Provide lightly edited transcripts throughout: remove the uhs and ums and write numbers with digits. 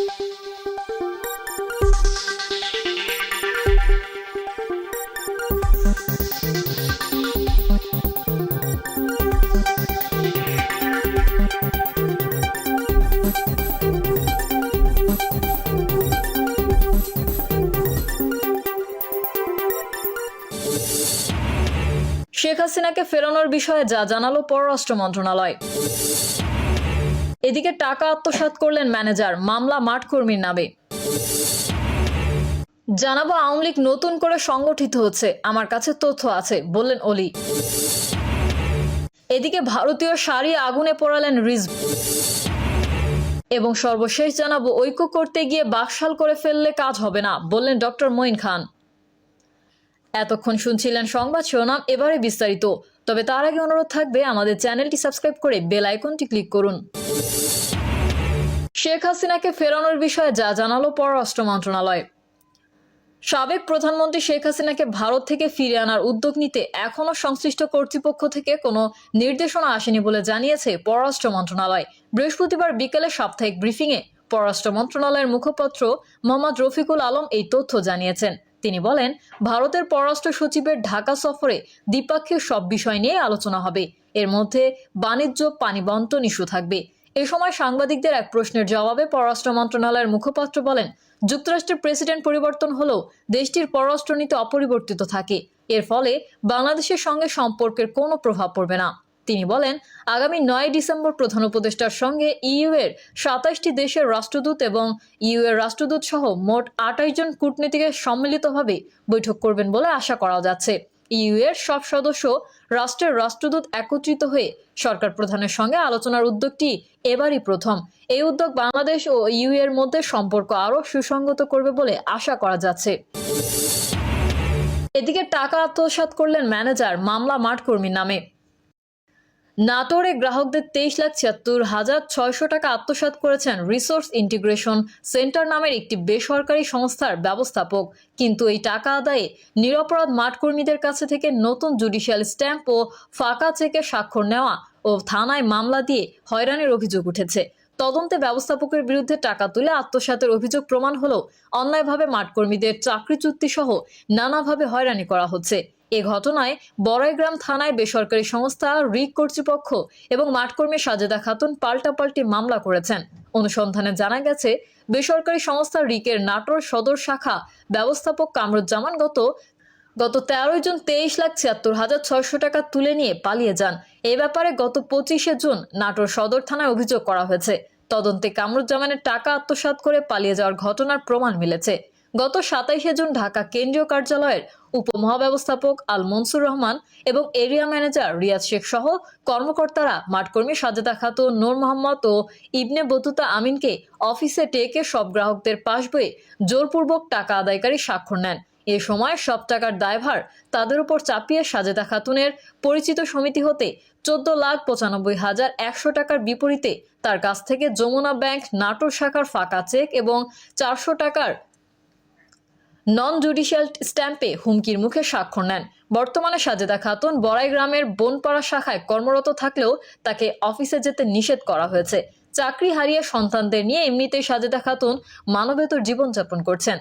শেখ হাসিনাকে ফেরানোর বিষয়ে যা জানালো পররাষ্ট্র মন্ত্রণালয়। এদিকে টাকা আত্মসাৎ করলেন ম্যানেজার, মামলা মাঠকর্মীর নামে। জানাবো আওয়ামী লীগ নতুন করে সংগঠিত হচ্ছে, আমার কাছে তথ্য আছে, বললেন অলি। এদিকে ভারতীয় শাড়ি আগুনে পোড়ালেন রিজভী। এবং সর্বশেষ জানাবো ঐক্য করতে গিয়ে বাকশাল করে ফেললে কাজ হবে না, বললেন ডক্টর মঈন খান। এতক্ষণ শুনছিলেন সংবাদ শিরোনাম, এবারে বিস্তারিত। তবে তার আগে অনুরোধ থাকবে আমাদের চ্যানেলটি সাবস্ক্রাইব করে বেল আইকনটি ক্লিক করুন। শেখ হাসিনাকে ফেরানোর বিষয়ে যা জানালো পররাষ্ট্র মন্ত্রণালয়। সাবেক প্রধানমন্ত্রী শেখ হাসিনাকে ভারত থেকে ফিরিয়ে আনার উদ্যোগ নিতে এখনও সংশ্লিষ্ট কর্তৃপক্ষ থেকে কোনো নির্দেশনা আসেনি বলে জানিয়েছে পররাষ্ট্র মন্ত্রণালয়। বৃহস্পতিবার বিকেলে সাপ্তাহিক ব্রিফিংয়ে পররাষ্ট্র মন্ত্রণালয়ের মুখপাত্র মোহাম্মদ রফিকুল আলম এই তথ্য জানিয়েছেন। তিনি বলেন, ভারতের পররাষ্ট্র সচিবের ঢাকা সফরে দ্বিপাক্ষিক সব বিষয় নিয়ে আলোচনা হবে। এর মধ্যে বাণিজ্য, পানি বণ্টন ইস্যু থাকবে। এ সময় সাংবাদিকদের এক প্রশ্নের জবাবে পররাষ্ট্র মন্ত্রণালয়ের মুখপাত্র বলেন, যুক্তরাষ্ট্রের প্রেসিডেন্ট পরিবর্তন হলেও দেশটির পররাষ্ট্রনীতি অপরিবর্তিত থাকে। এর ফলে বাংলাদেশের সঙ্গে সম্পর্কের কোনো প্রভাব পড়বে না। তিনি বলেন, আগামী 9 ডিসেম্বর প্রধান উপদেষ্টার সঙ্গে ইইউ এর 27টি দেশের রাষ্ট্রদূত এবং ইইউ এর রাষ্ট্রদূত সহ মোট 28 জন কূটনীতিকের সম্মিলিতভাবে বৈঠক করবেন বলে আশা করা যাচ্ছে। ইইউ এর সব সদস্য রাষ্ট্রের রাষ্ট্রদূত একত্রিত হয়ে সরকার প্রধানের সঙ্গে আলোচনার উদ্যোগটি এবারই প্রথম। এই উদ্যোগ বাংলাদেশ ও ইইউ এর মধ্যে সম্পর্ক আরও সুসংগত করবে বলে আশা করা যাচ্ছে। এদিকে টাকা আত্মসাৎ করলেন ম্যানেজার, মামলা মাঠকর্মীর নামে। নাটোরে গ্রাহকদের 23,76,600 টাকা আত্মসাৎ করেছেন রিসোর্স ইন্টিগ্রেশন সেন্টার নামের একটি বেসরকারি সংস্থার ব্যবস্থাপক। কিন্তু এই টাকা আদায়ে নিরপরাধ মাঠকর্মীদের কাছে থেকে নতুন জুডিশিয়াল স্ট্যাম্প ও ফাঁকা চেকে স্বাক্ষর নেওয়া ও থানায় মামলা দিয়ে হয়রানির অভিযোগ উঠেছে। তদন্তে ব্যবস্থাপকের বিরুদ্ধে টাকা তুলে আত্মসাতের অভিযোগ প্রমাণ হলেও অন্যায়ভাবে মাঠকর্মীদের চাকরি চুক্তি সহ নানাভাবে হয়রানি করা হচ্ছে। এ ঘটনায় বড়াইগ্রাম থানায় বেসরকারি সংস্থা রিক কর্তৃপক্ষ এবং মাঠকর্মী সাজেদা খাতুন পাল্টাপাল্টি মামলা করেছেন। অনুসন্ধানে জানা গেছে, বেসরকারি সংস্থা রিকের নাটোর সদর শাখা ব্যবস্থাপক কামরুজ্জামান গত 13 জুন 23,76,600 টাকা তুলে নিয়ে পালিয়ে যান। এ ব্যাপারে গত 25 জুন নাটোর সদর থানায় অভিযোগ করা হয়েছে। তদন্তে কামরুজ্জামানের টাকা আত্মসাৎ করে পালিয়ে যাওয়ার ঘটনার প্রমাণ মিলেছে। গত 27 জুন ঢাকা কেন্দ্রীয় কার্যালয়ের উপমহাব্যবস্থাপক আল মনসুর রহমান এবং এরিয়া ম্যানেজার রিয়াজ শেখ সহ কর্মকর্তারা মাঠকর্মী সাজেদা খাতুন, নূর মোহাম্মদ ও ইবনে বতুতা আমিনকে অফিসে ডেকে সব গ্রাহকদের পাশ বয়ে জোরপূর্বক টাকা আদায়কারী স্বাক্ষর নেন। এ সময় সব টাকার দায়ভার তাদের উপর চাপিয়ে সাজেদা খাতুনের পরিচিত সমিতি হতে 14,95,100 টাকার বিপরীতে তার কাছ থেকে যমুনা ব্যাংক নাটোর শাখার ফাঁকা চেক এবং 400 টাকার নন জুডিশিয়াল স্ট্যাম্পে হুমকির মুখে স্বাক্ষর নেন। বর্তমানে সাজেদা খাতুন বড়াইগ্রামের বনপাড়া শাখায় কর্মরত থাকলেও তাকে অফিসে যেতে নিষেধ করা হয়েছে। চাকরি হারিয়ে সন্তানদের নিয়ে এমনিতেই সাজেদা খাতুন মানবেতর জীবনযাপন করছেন।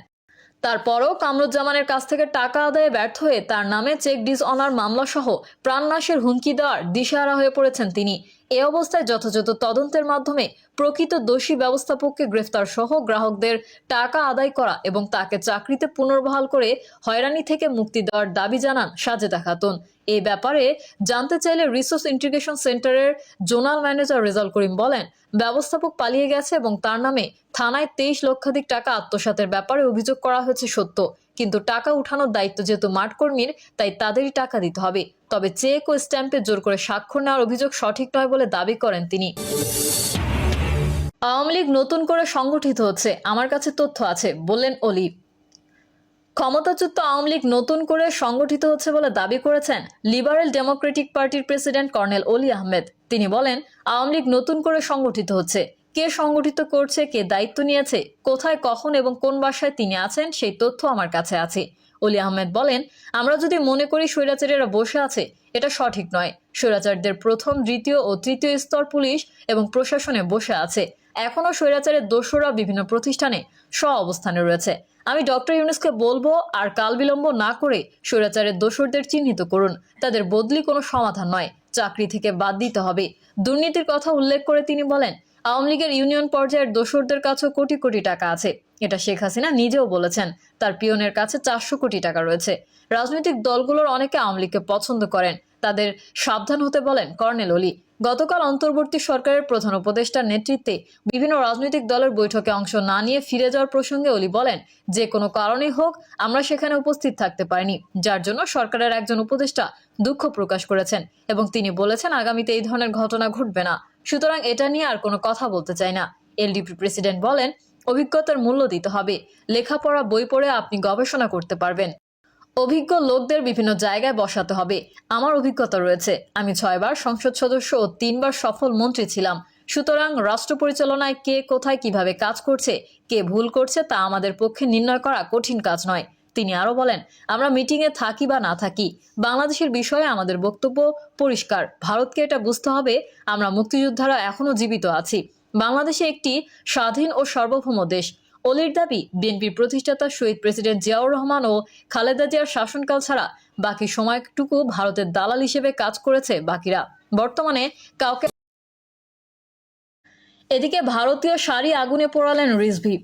তারপরও কামরুজ্জামানের কাছ থেকে টাকা আদায়ে ব্যর্থ হয়ে তার নামে চেক ডিসঅনার মামলা সহ প্রাণনাশের হুমকি দেওয়ার দিশেহারা হয়ে পড়েছেন তিনি। এ অবস্থায় যথাযথ তদন্তের মাধ্যমে প্রকৃত দোষী ব্যবস্থাপককে গ্রেফতার সহ গ্রাহকদের টাকা আদায় করা এবং তাকে চাকরিতে পুনর্বহাল করে হয়রানি থেকে মুক্তি দেওয়ার দাবি জানান সাজেদা খাতুন। এই ব্যাপারে জানতে চাইলে রিসোর্স ইন্টিগ্রেশন সেন্টারের জোনাল ম্যানেজার রেজাল করিম বলেন, ব্যবস্থাপক পালিয়ে গেছে এবং তার নামে থানায় 23 লক্ষাধিক টাকা আত্মসাতের ব্যাপারে অভিযোগ করা হয়েছে সত্য, কিন্তু টাকা উঠানোর দায়িত্ব যেহেতু মাঠকর্মীর, তাই তাদেরই টাকা দিতে হবে। তবে চেক ও স্ট্যাম্পে জোর করে স্বাক্ষর নেওয়ার অভিযোগ সঠিক নয় বলে দাবি করেন তিনি। আওয়ামী লীগ নতুন করে সংগঠিত হচ্ছে, আমার কাছে তথ্য আছে, বললেন অলি। ক্ষমতাচ্যুত আওয়ামী লীগ নতুন করে সংগঠিত হচ্ছে বলে দাবি করেছেন লিবারেল ডেমোক্রেটিক পার্টির প্রেসিডেন্ট কর্নেল অলি আহমেদ। তিনি বলেন, আওয়ামী লীগ নতুন করে সংগঠিত হচ্ছে। কে সংগঠিত করছে, কে দায়িত্ব নিয়েছে, কোথায়, কখন এবং কোন বাসায় তিনি আছেন, সেই তথ্য আমার কাছে আছে। অলি আহমেদ বলেন, আমরা যদি মনে করি স্বৈরাচারীরা বসে আছে, এটা সঠিক নয়। স্বৈরাচারদের প্রথম, দ্বিতীয় ও তৃতীয় স্তর পুলিশ এবং প্রশাসনে বসে আছে। এখনো স্বৈরাচারের দোসররা বিভিন্ন প্রতিষ্ঠানে অবস্থানে রয়েছে। আমি ডক্টর ইউনূসকে বলবো, আর কাল বিলম্ব না করে স্বৈরাচারের দোসরদের চিহ্নিত করুন। তাদের বদলি কোনো সমাধান নয়, চাকরি থেকে বাদ দিতে হবে। দুর্নীতির কথা উল্লেখ করে তিনি বলেন, আওয়ামী লীগের ইউনিয়ন পর্যায়ের দোসরদের কাছেও কোটি কোটি টাকা আছে। এটা শেখ হাসিনা নিজেও বলেছেন। তার পিয়নের কাছে 400 কোটি টাকা রয়েছে। রাজনৈতিক দলগুলোর অনেকে আওয়ামী লীগকে পছন্দ করেন, তাদের সাবধান হতে বলেন কর্নেল অলি। গতকাল অন্তর্বর্তী সরকারের প্রধান উপদেষ্টার নেতৃত্বে বিভিন্ন রাজনৈতিক দলের বৈঠকে অংশ না নিয়ে ফিরে যাওয়ার প্রসঙ্গে অলি বলেন, যে কোনো কারণেই হোক আমরা সেখানে উপস্থিত থাকতে পারিনি, যার জন্য সরকারের একজন উপদেষ্টা দুঃখ প্রকাশ করেছেন এবং তিনি বলেছেন আগামীতে এই ধরনের ঘটনা ঘটবে না। সুতরাং এটা নিয়ে আর কোনো কথা বলতে চাই না। এলডিপি প্রেসিডেন্ট বলেন, অভিজ্ঞতার মূল্য দিতে হবে। লেখাপড়া বই পড়ে আপনি গবেষণা করতে পারবেন। অভিজ্ঞ লোকদের বিভিন্ন জায়গায় বসাতে হবে। আমার অভিজ্ঞতা রয়েছে। আমি 6 বার সংসদ সদস্য ও 3 বার সফল মন্ত্রী ছিলাম। সুতরাং রাষ্ট্র পরিচালনায় কে কোথায় কিভাবে কাজ করছে, কে ভুল করছে তা আমাদের পক্ষে নির্ণয় করা কঠিন কাজ নয়। তিনি আরো বলেন, আমরা মিটিংয়ে থাকি বা না থাকি, বাংলাদেশের বিষয়ে আমাদের বক্তব্য পরিষ্কার। ভারতকে এটা বুঝতে হবে, আমরা মুক্তিযোদ্ধারা এখনো জীবিত আছি। বাংলাদেশে একটি স্বাধীন ও সার্বভৌম দেশ। অলির দাবি, বিএনপির প্রতিষ্ঠাতা শহীদ প্রেসিডেন্ট জিয়াউর রহমান ও খালেদা জিয়ার শাসনকাল ছাড়া বাকি সময়টুকু ভারতের দালাল হিসেবে কাজ করেছে বাকিরা। বর্তমানে কাউকে। এদিকে ভারতীয় শাড়ি আগুনে পোড়ালেন রিজভী।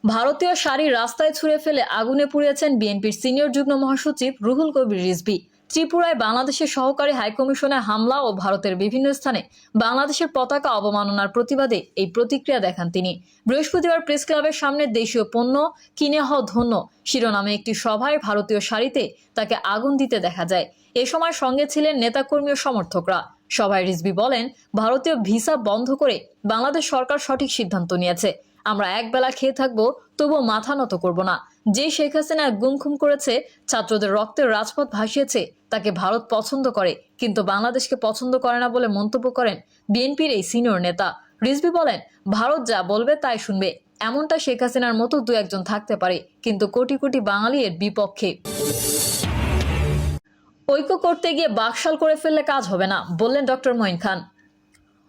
ভারতীয় শাড়ি রাস্তায় ছুঁড়ে ফেলে আগুনে পুড়িয়েছেন বিএনপির সিনিয়র যুগ্ম মহাসচিব রুহুল কবির রিজভী। ত্রিপুরায় বাংলাদেশের সহকারী হাইকমিশনে হামলা ও ভারতের বিভিন্ন স্থানে বাংলাদেশের পতাকা অবমাননার প্রতিবাদে এই প্রতিক্রিয়া দেখান তিনি। বৃহস্পতিবার প্রেস ক্লাবের সামনে দেশীয় পণ্য কিনে হও ধন্য শিরোনামে একটি সভায় ভারতীয় শাড়িতে তাকে আগুন দিতে দেখা যায়। এ সময় সঙ্গে ছিলেন নেতাকর্মী ও সমর্থকরা। সভায় রিজভী বলেন, ভারতীয় ভিসা বন্ধ করে বাংলাদেশ সরকার সঠিক সিদ্ধান্ত নিয়েছে। আমরা একবেলা খেয়ে থাকবো, তবুও মাথা নত করব না। যে শেখ হাসিনা গুম খুম করেছে, ছাত্রদের রক্তের রাজপথ ভাসিয়েছে, তাকে ভারত পছন্দ করে, কিন্তু বাংলাদেশকে পছন্দ করে না বলে মন্তব্য করেন বিএনপির এই সিনিয়র নেতা। রিজভী বলেন, ভারত যা বলবে তাই শুনবে। এমনটা শেখ হাসিনার মতো দু একজন থাকতে পারে, কিন্তু কোটি কোটি বাঙালি এর বিপক্ষে। ঐক্য করতে গিয়ে বাকশাল করে ফেললে কাজ হবে না, বললেন ডক্টর মঈন খান।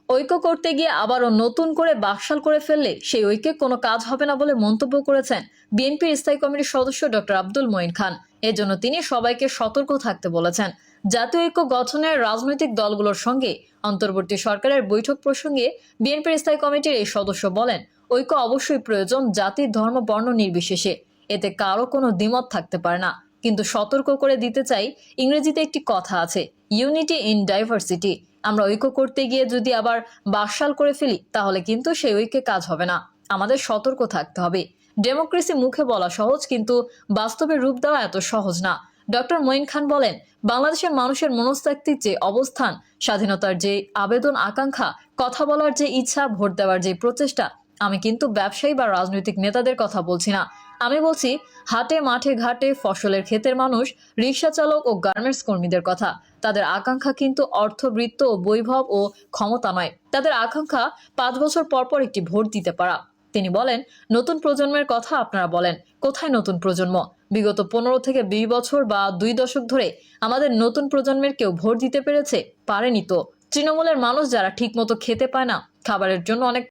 ঐক্য করতে গিয়ে আবারও নতুন করে বাকশাল করে ফেললে সেই ঐক্যে কোনো কাজ হবে না বলে মন্তব্য করেছেন বিএনপির স্থায়ী কমিটির সদস্য ডক্টর আব্দুল মঈন খান। এজন্য তিনি সবাইকে সতর্ক থাকতে বলেছেন। জাতীয় ঐক্য গঠনের রাজনৈতিক দলগুলোর সঙ্গে অন্তর্বর্তী সরকারের বৈঠক প্রসঙ্গে বিএনপির স্থায়ী কমিটির এই সদস্য বলেন, ঐক্য অবশ্যই প্রয়োজন, জাতি ধর্ম বর্ণ নির্বিশেষে। এতে কারো কোনো দ্বিমত থাকতে পারে না। কিন্তু সতর্ক করে দিতে চাই, ইংরেজিতে একটি কথা আছে, ইউনিটি ইন ডাইভার্সিটি। আমরা ঐক্য করতে গিয়ে যদি আবার বাকশাল করে ফেলি, তাহলে কিন্তু সেই ঐক্যে কাজ হবে না। আমাদের সতর্ক থাকতে হবে। ডেমোক্রেসি মুখে বলা সহজ, কিন্তু বাস্তবে রূপ দেওয়া এত সহজ না। ডক্টর মঈন খান বলেন, বাংলাদেশের মানুষের মনস্তাত্ত্বিক যে অবস্থান, স্বাধীনতার যে আবেদন আকাঙ্ক্ষা, কথা বলার যে ইচ্ছা, ভোট দেওয়ার যে প্রচেষ্টা, আমি কিন্তু ব্যবসায়ী বা রাজনৈতিক নেতাদের কথা বলছি না। আমি বলছি হাটে মাঠে ঘাটে ফসলের ক্ষেতের মানুষ, রিক্সা চালক ও গার্মেন্টস কর্মীদের কথা। তাদের আকাঙ্ক্ষা কিন্তু অর্থবৃত্ত ও বৈভব ও ক্ষমতা নয়। তাদের আকাঙ্ক্ষা 5 বছর পর পর একটি ভোট দিতে পারা। তিনি বলেন, নতুন প্রজন্মের কথা আপনারা বলেন, কোথায় নতুন প্রজন্ম? বিগত 15 থেকে 20 বছর বা 2 দশক ধরে আমাদের নতুন প্রজন্মের কেউ ভোট দিতে পেরেছে? পারেনি তো। তৃণমূলের মানুষ যারা ঠিকমতো খেতে পায় না, খাবারের জন্য অনেক